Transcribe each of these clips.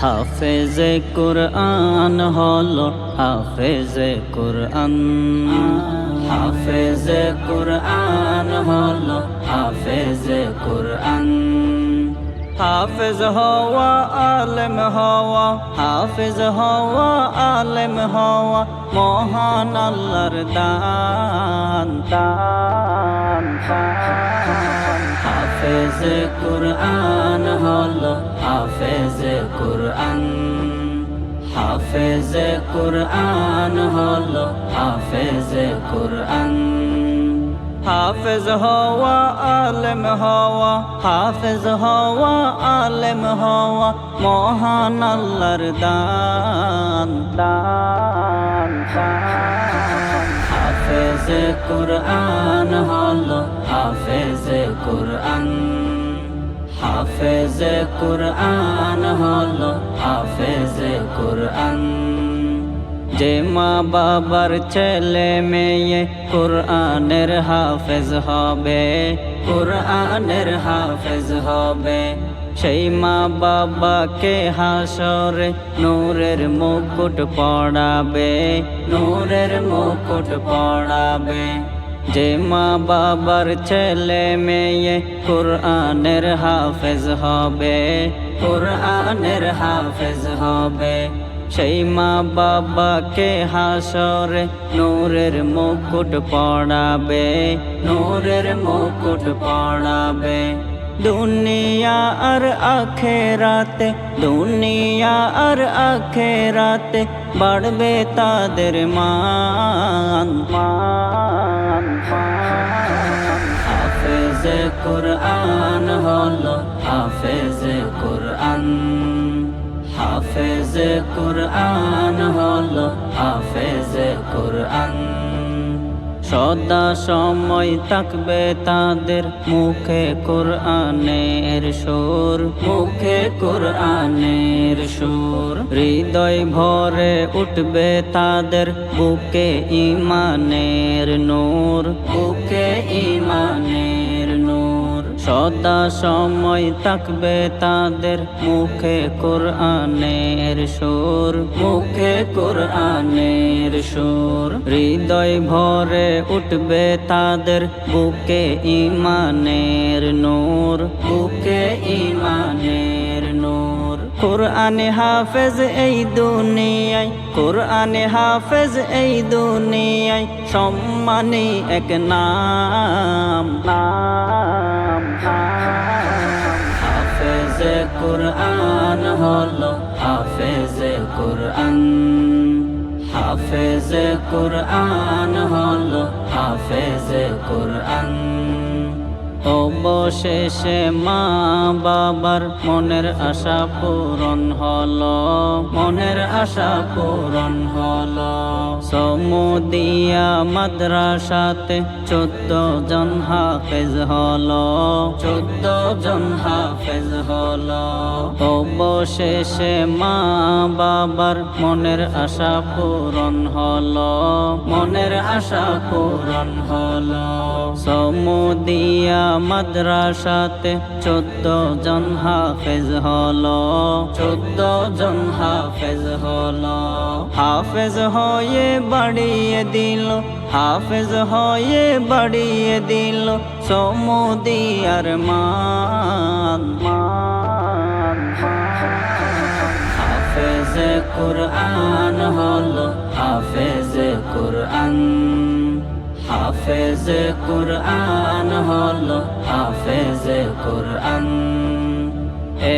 হাফেজে কুরআন হলো হাফেজে কুরআন, হাফেজে কুরআন হলো হাফেজে কুরআন। হাফেজ হওয়া আলেম হওয়া, হাফেজ হওয়া আলেম হওয়া মহান আল্লাহর দান, দান, দান। হাফেজে কুরআন হলো হাফেজে কুরআন, হাফেজে কুরআন হলো হাফেজে কুরআন। হাফেজ হওয়া আলেম হওয়া, হাফেজ হওয়া আলেম হওয়া মহান আল্লাহর দান, দান, দান। হাফেজে কুরআন হলো হাফেজে কুরআন, হাফেজে কুরআন হলো হাফেজে কুরআন। যে মা বাবার ছেলে মেয়ে কুরআনের হাফেজ হবে, কুরআনের হাফেজ হবে, সেই মা বাবাকে হাসরে নূরের মুকুট পড়াবে, নূরের মুকুট পড়াবে। যে মা বাবার ছেলে মেয়ে কুরআনের হাফেজ হবে, কুরআনের হাফেজ হবে, সেই মা বাবাকে হাসরে নূরের মুকুট পড়াবে, নূরের মুকুট পড়াবে। দুনিয়া আর আখেরাতে, দুনিয়া আর আখেরাতে বাড়বে তাদের মান, মান, মান। হাফেজে কুরআন হলো হাফেজে কুরআন, হাফেজে কুরআন হলো হাফেজে কুরআন। সদা সময় থাকবে তাদের মুখে কুরআনের সুর, মুখে কুরআনের সুর। হৃদয় ভরে উঠবে তাদের বুকে ঈমানের নূর, বুকে ঈমানের নূর। সদা সময় থাকবে তাদের মুখে কুরআনের সুর, মুখে কুরআনের সুর। হৃদয় ভরে উঠবে তাদের বুকে ঈমানের নূর, বুকে ঈমানের নূর। কুরআনে হাফেজ এই দুনিয়ায়, কুরআনে হাফেজ এই দুনিয়ায় সম্মানী এক নাম, নাম, নাম। হাফেজে কুরআন হলো হাফেজে কুরআন, হাফেজে কুরআন হলো হাফেজে কুরআন। অবশেষে মা বাবার মনের আশা পূরণ হলো, মনের আশা পূরণ হলো। সমুদিয়া মাদ্রাসাতে 14 জন হাফেজ হলো, 14 জন হাফেজ হলো। অবশেষে মা বাবার মনের আশা পূরণ হলো, মনের আশা পূরণ হলো। সমুদিয়া মাদ্রাসাতে 14 জন হাফেজ হলো, 14 জন হাফেজ হলো। হাফেজ হয়ে বাড়িয়ে দিল, হাফেজ হয়ে বাড়িয়ে দিল সমুদিয়ার মান, মান, মান। হাফেজে কুরআন হলো হাফেজে কুরআন, হাফেজে কুরআন হলো হাফেজে কুরআন।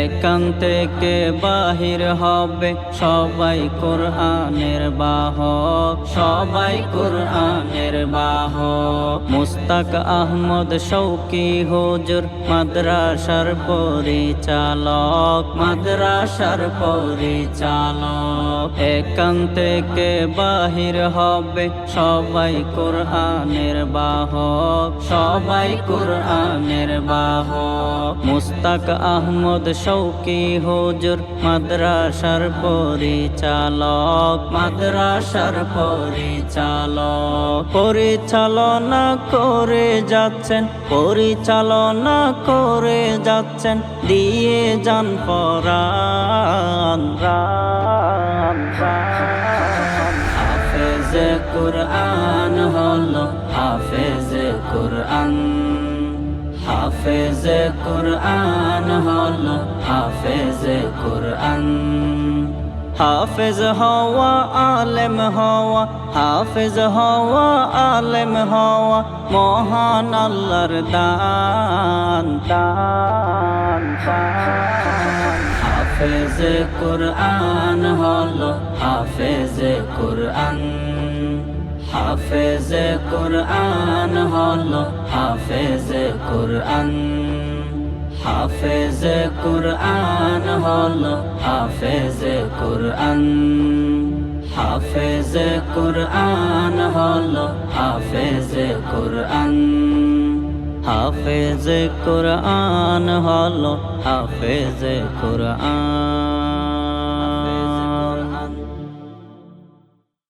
এখান থেকে বাহির হবে সবাই কুরআনের বাহক, সবাই কুরআনের বাহক। মুস্তাক আহমদ শৌকী হুজুর মাদ্রাসার পরিচালক, মাদ্রাসার পরিচালক। এখান থেকে বাহির হবে সবাই কুরআনের বাহক, সবাই কুরআনের বাহক। মুস্তাক আহমদ শৌকী হুজুর মাদ্রাসার পরিচালক, মাদ্রাসার পরিচালক। পরিচালনা করে যাচ্ছেন, পরিচালনা করে যাচ্ছেন, দিয়ে যান পরাণ। হাফেজ কুরআন হলো হাফেজ কুরআন, হাফেজ কুরআন হলো হাফেজ কুরআন। হাফেজ হওয়া আলেম হওয়া, হাফেজ হওয়া আলেম হওয়া মহান আল্লাহর দান। হাফেজ কুরআন হলো হাফেজ কুরআন, হাফেজ কুরআন হলো হাফেজ কুরআন। হাফেজ কুরআন হলো হাফেজ কুরআন, হাফেজ কুরআন হলো হাফেজ কুরআন। হাফেজ কুরআন হলো হাফেজ কুরআন।